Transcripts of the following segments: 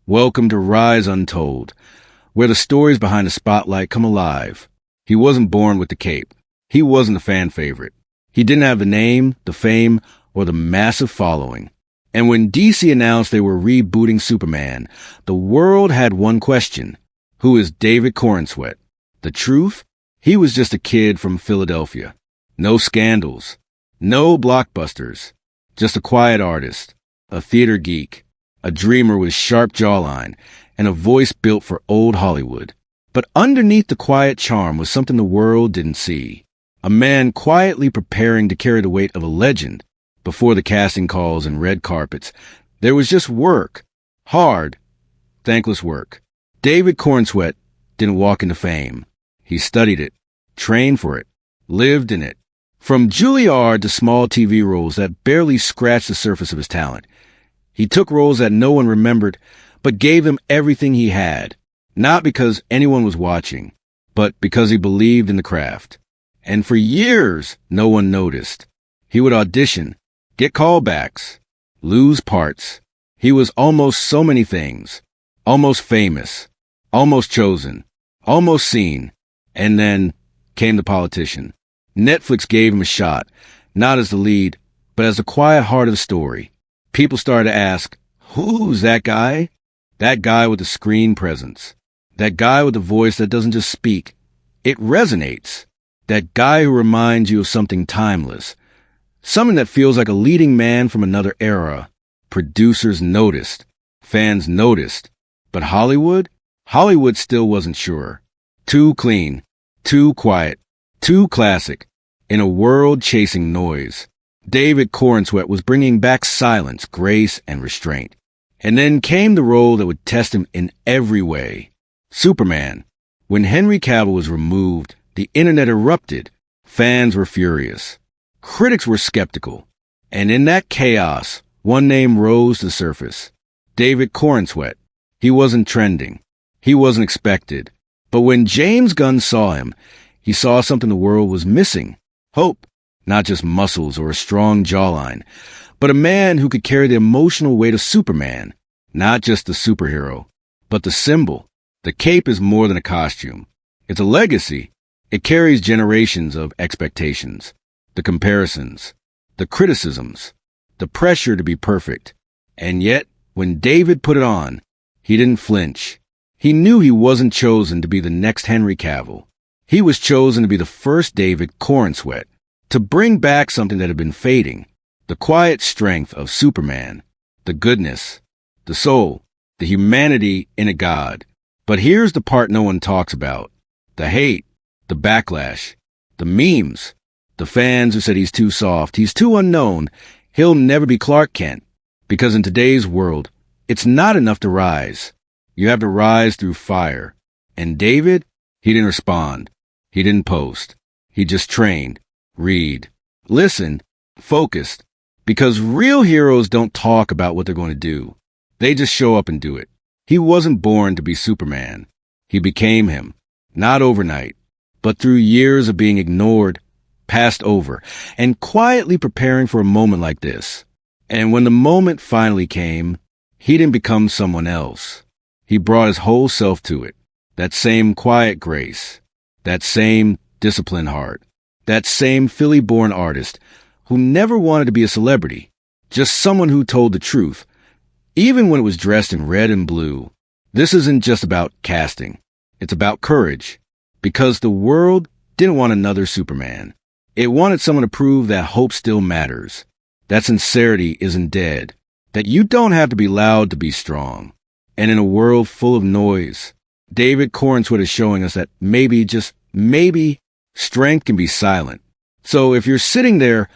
Welcome to Rise Untold, where the stories behind the spotlight come alive. He wasn't born with the cape. He wasn't a fan favorite. He didn't have the name, the fame, or the massive following. And when DC announced they were rebooting Superman, the world had one question. Who is David Corenswet? The truth? He was just a kid from Philadelphia. No scandals. No blockbusters. Just a quiet artist. A theater geek. A dreamer with sharp jawline. And a voice built for old Hollywood. But underneath the quiet charm was something the world didn't see. A man quietly preparing to carry the weight of a legend. Before the casting calls and red carpets, there was just work. Hard, thankless work. David Corenswet didn't walk into fame. He studied it, trained for it, lived in it. From Juilliard to small TV roles that barely scratched the surface of his talent. He took roles that no one remembered, but gave them everything he had. Not because anyone was watching, but because he believed in the craft. And for years, no one noticed. He would audition, get callbacks, lose parts. He was almost so many things. Almost famous, almost chosen, almost seen. And then came the politician. Netflix gave him a shot, not as the lead, but as the quiet heart of the story. People started to ask, who's that guy? That guy with the screen presence. That guy with the voice that doesn't just speak. It resonates. That guy who reminds you of something timeless. Something that feels like a leading man from another era. Producers noticed. Fans noticed. But Hollywood? Hollywood still wasn't sure. Too clean. Too quiet. Too classic. In a world chasing noise. David Corenswet was bringing back silence, grace, and restraint. And then came the role that would test him in every way. Superman. When Henry Cavill was removed, the internet erupted. Fans were furious. Critics were skeptical. And in that chaos, one name rose to the surface. David Corenswet. He wasn't trending. He wasn't expected. But when James Gunn saw him, he saw something the world was missing. Hope. Not just muscles or a strong jawline, but a man who could carry the emotional weight of Superman. Not just the superhero, but the symbol. The cape is more than a costume. It's a legacy. It carries generations of expectations, the comparisons, the criticisms, the pressure to be perfect. And yet, when David put it on, he didn't flinch. He knew he wasn't chosen to be the next Henry Cavill. He was chosen to be the first David Corenswet, to bring back something that had been fading, the quiet strength of Superman, the goodness, the soul, the humanity in a god. But here's the part no one talks about. The hate, the backlash, the memes, the fans who said he's too soft, he's too unknown, he'll never be Clark Kent. Because in today's world, it's not enough to rise. You have to rise through fire. And David, he didn't respond. He didn't post. He just trained, read, listen, focused. Because real heroes don't talk about what they're going to do. They just show up and do it. He wasn't born to be Superman. He became him. Not overnight, but through years of being ignored, passed over, and quietly preparing for a moment like this. And when the moment finally came, he didn't become someone else. He brought his whole self to it. That same quiet grace. That same disciplined heart. That same Philly-born artist who never wanted to be a celebrity. Just someone who told the truth. Even when it was dressed in red and blue. This isn't just about casting. It's about courage. Because the world didn't want another Superman. It wanted someone to prove that hope still matters. That sincerity isn't dead. That you don't have to be loud to be strong. And in a world full of noise, David Corenswet is showing us that maybe, just maybe, strength can be silent. So if you're sitting there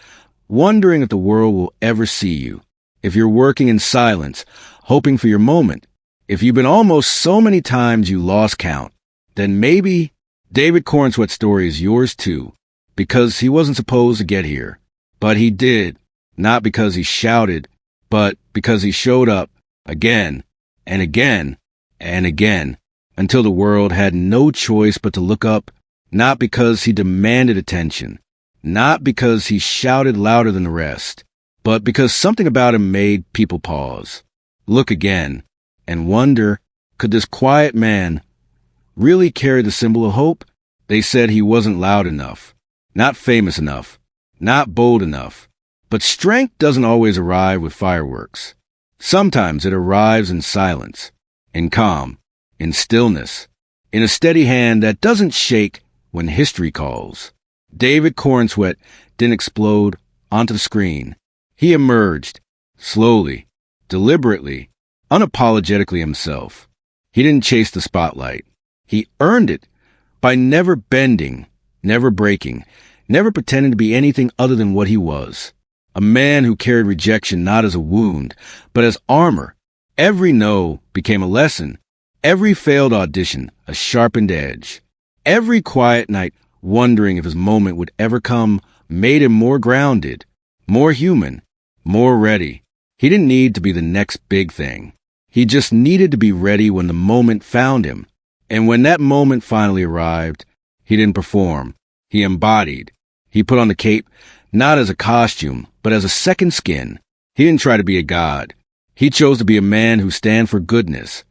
wondering if the world will ever see you, if you're working in silence, hoping for your moment, if you've been almost so many times you lost count, then maybe David Corenswet's story is yours too, because he wasn't supposed to get here. But he did, not because he shouted, but because he showed up again and again and again until the world had no choice but to look up, not because he demanded attention, not because he shouted louder than the rest, but because something about him made people pause, look again, and wonder, could this quiet man really carry the symbol of hope? They said he wasn't loud enough, not famous enough, not bold enough. But strength doesn't always arrive with fireworks. Sometimes it arrives in silence, in calm, in stillness, in a steady hand that doesn't shake when history calls. David Corenswet didn't explode onto the screen. He emerged, slowly, deliberately, unapologetically himself. He didn't chase the spotlight. He earned it by never bending, never breaking, never pretending to be anything other than what he was. A man who carried rejection not as a wound, but as armor. Every no became a lesson. Every failed audition, a sharpened edge. Every quiet night, wondering if his moment would ever come, made him more grounded, more human, more ready. He didn't need to be the next big thing. He just needed to be ready when the moment found him. And when that moment finally arrived, he didn't perform. He embodied. He put on the cape, not as a costume, but as a second skin. He didn't try to be a god. He chose to be a man who stands for goodness,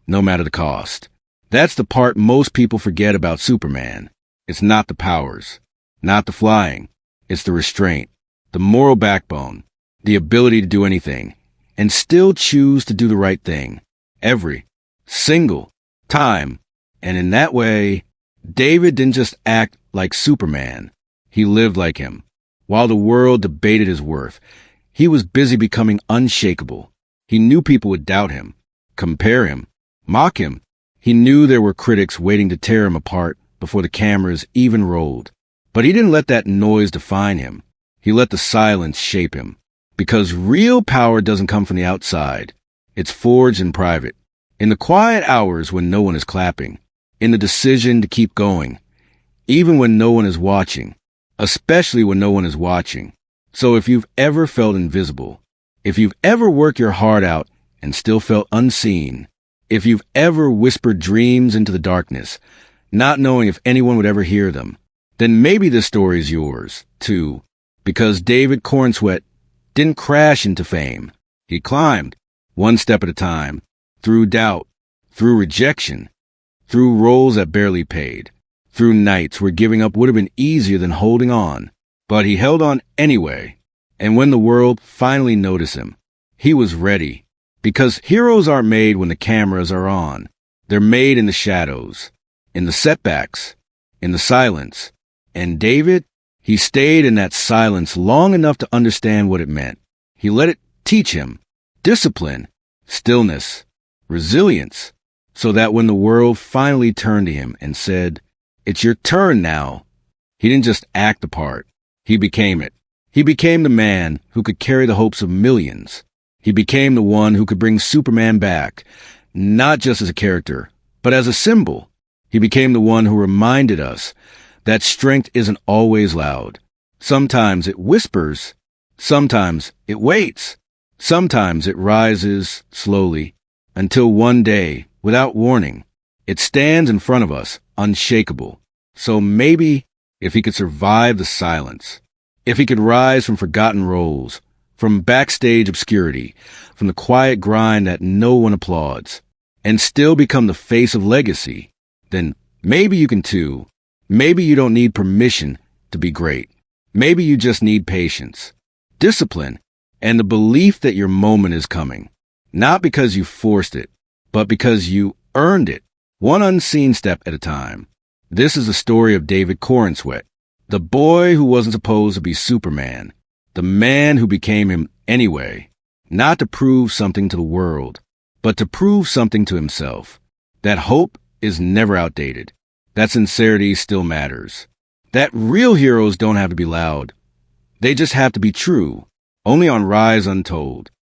no matter the cost. That's the part most people forget about Superman. It's not the powers, not the flying. It's the restraint, the moral backbone, the ability to do anything, and still choose to do the right thing. Every single time. And in that way, David didn't just act like Superman. He lived like him. While the world debated his worth, he was busy becoming unshakable. He knew people would doubt him, compare him, mock him. He knew there were critics waiting to tear him apart before the cameras even rolled. But he didn't let that noise define him. He let the silence shape him. Because real power doesn't come from the outside. It's forged in private. In the quiet hours when no one is clapping. In the decision to keep going. Even when no one is watching. Especially when no one is watching. So if you've ever felt invisible, if you've ever worked your heart out and still felt unseen, if you've ever whispered dreams into the darkness, not knowing if anyone would ever hear them, then maybe this story is yours, too. Because David Corenswet didn't crash into fame. He climbed, one step at a time, through doubt, through rejection, through roles that barely paid, through nights where giving up would have been easier than holding on. But he held on anyway. And when the world finally noticed him, he was ready. Because heroes aren't made when the cameras are on. They're made in the shadows, in the setbacks, in the silence. And David, he stayed in that silence long enough to understand what it meant. He let it teach him discipline, stillness, resilience, so that when the world finally turned to him and said, "It's your turn now," he didn't just act the part. He became it. He became the man who could carry the hopes of millions. He became the one who could bring Superman back, not just as a character, but as a symbol. He became the one who reminded us that strength isn't always loud. Sometimes it whispers. Sometimes it waits. Sometimes it rises slowly until one day, without warning, it stands in front of us, unshakable. So maybe if he could survive the silence, if he could rise from forgotten roles, from backstage obscurity, from the quiet grind that no one applauds, and still become the face of legacy, then maybe you can too. Maybe you don't need permission to be great. Maybe you just need patience, discipline, and the belief that your moment is coming. Not because you forced it, but because you earned it, one unseen step at a time. This is the story of David Corenswet, the boy who wasn't supposed to be Superman, the man who became him anyway, not to prove something to the world, but to prove something to himself. That hope is never outdated. That sincerity still matters. That real heroes don't have to be loud. They just have to be true. Only on Rise Untold.